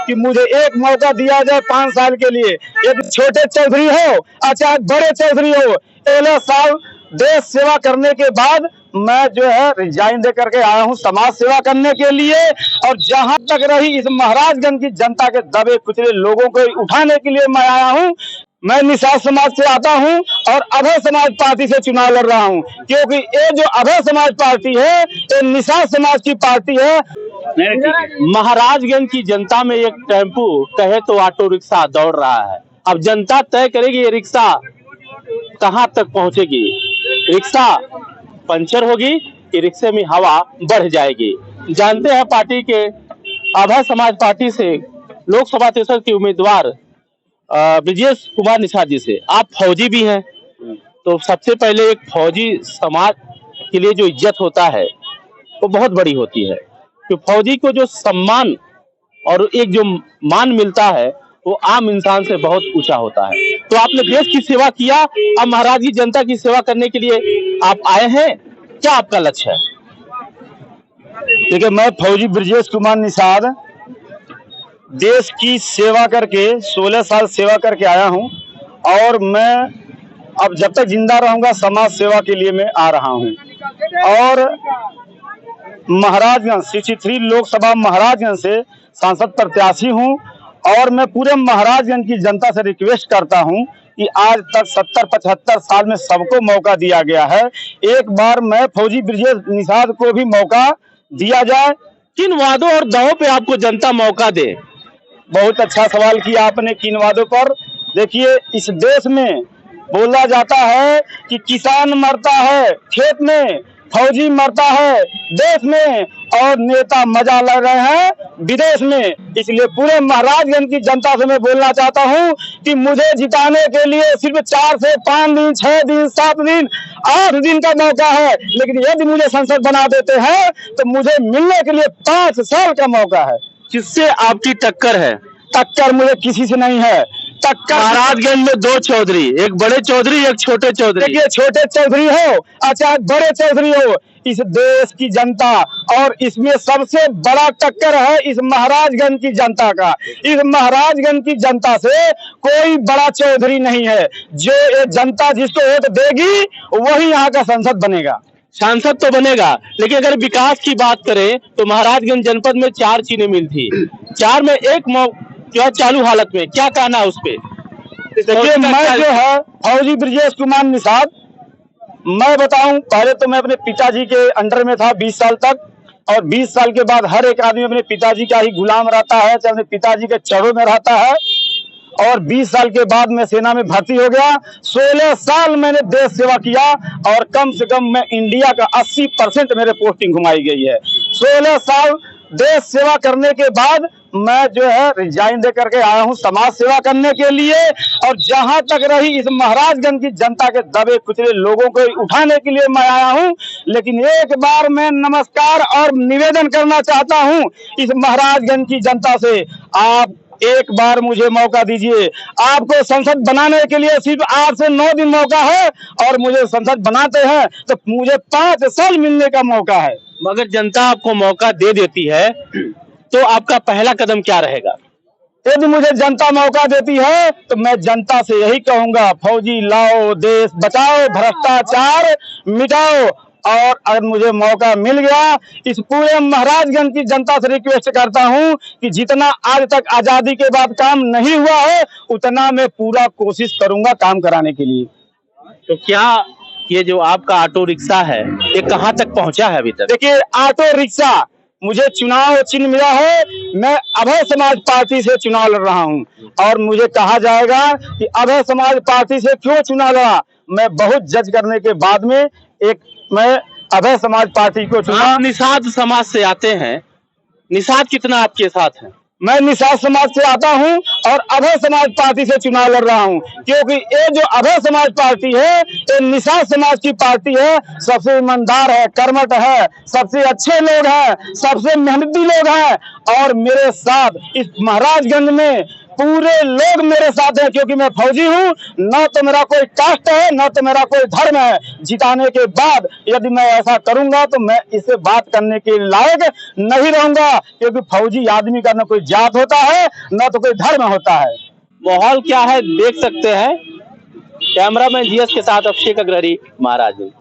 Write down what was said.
कि मुझे एक मौका दिया जाए 5 साल के लिए। यदि छोटे चौधरी हो चाहे बड़े चौधरी हो, 16 साल देश सेवा करने के बाद मैं जो है रिजाइन दे करके आया हूं समाज सेवा करने के लिए। और जहां तक रही इस महाराजगंज की जनता के दबे कुचले लोगों को उठाने के लिए मैं आया हूं। मैं निषाद समाज से आता हूं और अभय समाज पार्टी से चुनाव लड़ रहा हूं, क्योंकि ये जो अभय समाज पार्टी है ये निषाद समाज की पार्टी है। महाराजगंज की जनता में एक टेम्पू कहे तो ऑटो रिक्शा दौड़ रहा है। अब जनता तय करेगी ये रिक्शा कहां तक पहुंचेगी। रिक्शा पंचर होगी कि रिक्शे में हवा बढ़ जाएगी। जानते हैं पार्टी के अभय समाज पार्टी से लोकसभा तेसर के उम्मीदवार ब्रजेश कुमार निषाद जी से। आप फौजी भी हैं, तो सबसे पहले एक फौजी समाज के लिए जो इज्जत होता है वो बहुत बड़ी होती है। तो फौजी को जो सम्मान और एक जो मान मिलता है वो आम इंसान से बहुत ऊंचा होता है। तो आपने देश की सेवा किया, अब महाराज की जनता की सेवा करने के लिए आप आए हैं, क्या आपका लक्ष्य है? देखिए, मैं फौजी ब्रजेश कुमार निषाद देश की सेवा करके 16 साल सेवा करके आया हूं और मैं अब जब तक जिंदा रहूंगा समाज सेवा के लिए मैं आ रहा हूं। और महाराजगंज 63 लोकसभा महाराजगंज से सांसद प्रत्याशी हूं और मैं पूरे महाराजगंज की जनता से रिक्वेस्ट करता हूं कि आज तक 70-75 साल में सबको मौका दिया गया है, एक बार मैं फौजी ब्रजेश निषाद को भी मौका दिया जाए। किन वादों और दावों पे आपको जनता मौका दे? बहुत अच्छा सवाल किया आपने, किन वादों पर। देखिए, इस देश में बोला जाता है कि किसान मरता है खेत में, फौजी मरता है देश में और नेता मजा ले रहे हैं विदेश में। इसलिए पूरे महाराजगंज की जनता से मैं बोलना चाहता हूं कि मुझे जिताने के लिए सिर्फ 4 से 5 दिन, 6 दिन, 7 दिन, 8 दिन का मौका है, लेकिन यदि मुझे संसद बना देते हैं तो मुझे मिलने के लिए 5 साल का मौका है। किससे आपकी टक्कर है? टक्कर मुझे किसी से नहीं है। टक्कर महाराजगंज में 2 चौधरी, एक बड़े चौधरी एक छोटे चौधरी। देखिए, छोटे चौधरी हो चाहे बड़े चौधरी हो, इस देश की जनता और इसमें सबसे बड़ा टक्कर है इस महाराजगंज की जनता का। इस महाराजगंज की जनता से कोई बड़ा चौधरी नहीं है। जो ये जनता जिसको वोट देगी वही यहाँ का सांसद बनेगा। सांसद तो बनेगा, लेकिन अगर विकास की बात करें तो महाराजगंज जनपद में 4 चीनी मिल थी, 4 में एक क्या चालू हालत में, क्या कहना है उस पे? देखिए, मैं जो है फौजी ब्रजेश कुमार निषाद, मैं बताऊं, पहले तो मैं अपने पिताजी के अंडर में था 20 साल तक, और 20 साल के बाद हर एक आदमी अपने पिताजी का ही गुलाम रहता है, चाहे अपने पिताजी के चरों में रहता है। और 20 साल के बाद मैं सेना में भर्ती हो गया। 16 साल मैंने देश सेवा किया और कम से कम मैं इंडिया का 80% मेरे पोस्टिंग घुमाई गई है। 16 साल देश सेवा करने के बाद मैं जो है रिजाइन दे करके आया हूं समाज सेवा करने के लिए। और जहां तक रही इस महाराजगंज की जनता के दबे कुचले लोगों को उठाने के लिए मैं आया हूं। लेकिन एक बार मैं नमस्कार और निवेदन करना चाहता हूं इस महाराजगंज की जनता से, आप एक बार मुझे मौका दीजिए। आपको संसद बनाने के लिए सिर्फ 8 से 9 दिन मौका है और मुझे संसद बनाते हैं तो मुझे 5 साल मिलने का मौका है। मगर जनता आपको मौका दे देती है तो आपका पहला कदम क्या रहेगा? यदि मुझे जनता मौका देती है तो मैं जनता से यही कहूंगा, फौजी लाओ, देश बचाओ, भ्रष्टाचार मिटाओ। और अगर मुझे मौका मिल गया, इस पूरे महाराजगंज की जनता से रिक्वेस्ट करता हूं कि जितना आज तक आजादी के बाद काम नहीं हुआ है उतना मैं पूरा कोशिश करूंगा काम कराने के लिए। तो क्या ये जो आपका ऑटो रिक्शा है ये कहां तक पहुंचा है अभी तक? देखिए, ऑटो रिक्शा मुझे चुनाव चिन्ह मिला है, मैं अभय समाज पार्टी से चुनाव लड़ रहा हूं। और मुझे कहा जाएगा कि अभय समाज पार्टी से क्यों चुनाव लड़ा, मैं बहुत जज करने के बाद में मैं अभय समाज पार्टी को चुना। आप निषाद समाज से आते हैं, निषाद कितना आपके साथ है? मैं निषाद समाज से आता हूं और अभय समाज पार्टी से चुनाव लड़ रहा हूं, क्योंकि ये जो अभय समाज पार्टी है ये निषाद समाज की पार्टी है। सबसे ईमानदार है, कर्मठ है, सबसे अच्छे लोग हैं, सबसे मेहनती लोग हैं। और मेरे साथ इस महाराजगंज में पूरे लोग मेरे साथ हैं, क्योंकि मैं फौजी हूं। न तो मेरा कोई कास्ट है, न तो मेरा कोई धर्म है। जिताने के बाद यदि मैं ऐसा करूंगा तो मैं इससे बात करने के लायक नहीं रहूंगा, क्योंकि फौजी आदमी का न कोई जात होता है, न तो कोई धर्म होता है। माहौल क्या है देख सकते हैं। कैमरामैन जीएस के साथ अभिषेक अग्रहरी, महाराजगंज।